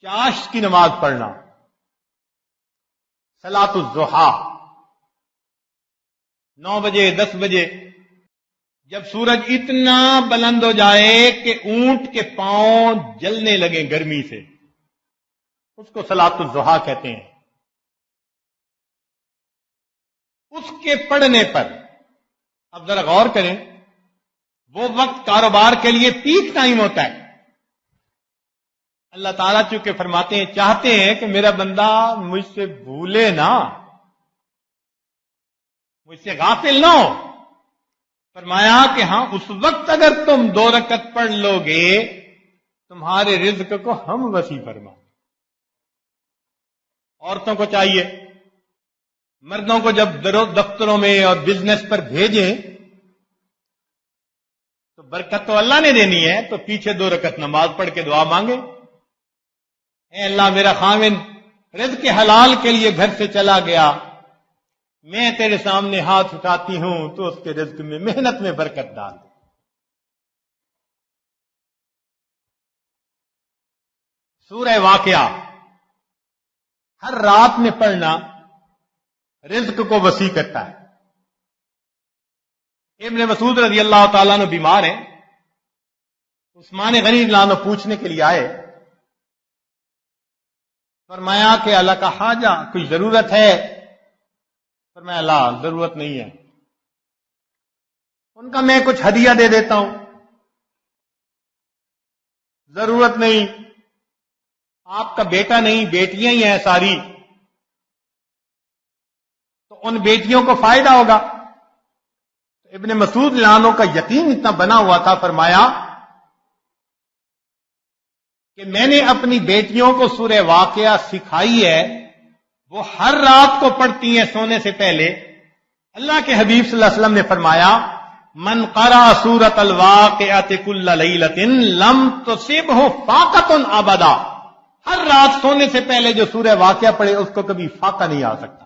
چاشت کی نماز پڑھنا، صلاۃ الضحیٰ، 9 بجے 10 بجے جب سورج اتنا بلند ہو جائے کہ اونٹ کے پاؤں جلنے لگے گرمی سے، اس کو صلاۃ الضحیٰ کہتے ہیں۔ اس کے پڑھنے پر اب ذرا غور کریں، وہ وقت کاروبار کے لیے پیک ٹائم ہوتا ہے۔ اللہ تعالیٰ چونکہ فرماتے ہیں، چاہتے ہیں کہ میرا بندہ مجھ سے بھولے نہ، مجھ سے غافل نہ ہو۔ فرمایا کہ ہاں اس وقت اگر تم 2 رکعت پڑھ لو گے تمہارے رزق کو ہم وسیع فرمائیں۔ عورتوں کو چاہیے مردوں کو جب دفتروں میں اور بزنس پر بھیجیں تو برکت تو اللہ نے دینی ہے، تو پیچھے 2 رکعت نماز پڑھ کے دعا مانگے، اے اللہ میرا خاوند رزق حلال کے لیے گھر سے چلا گیا، میں تیرے سامنے ہاتھ اٹھاتی ہوں تو اس کے رزق میں محنت میں برکت ڈال دے۔ سورہ واقعہ ہر رات میں پڑھنا رزق کو وسیع کرتا ہے۔ ابن مسعود رضی اللہ تعالیٰ عنہ بیمار ہیں، عثمان غنی رضی اللہ عنہ پوچھنے کے لیے آئے، فرمایا کہ اللہ کا حاجہ کوئی ضرورت ہے؟ فرمایا اللہ ضرورت نہیں ہے۔ ان کا میں کچھ ہدیہ دے دیتا ہوں۔ ضرورت نہیں، آپ کا بیٹا نہیں بیٹیاں ہی ہیں ساری، تو ان بیٹیوں کو فائدہ ہوگا۔ ابن مسعود لانو کا یقین اتنا بنا ہوا تھا، فرمایا کہ میں نے اپنی بیٹیوں کو سورہ واقعہ سکھائی ہے، وہ ہر رات کو پڑھتی ہیں سونے سے پہلے۔ اللہ کے حبیب صلی اللہ علیہ وسلم نے فرمایا من قرأ سورۃ الواقعۃ کل لیلۃ لم تصبہ فاقۃ ابدا، ہر رات سونے سے پہلے جو سورہ واقعہ پڑھے اس کو کبھی فاقہ نہیں آ سکتا۔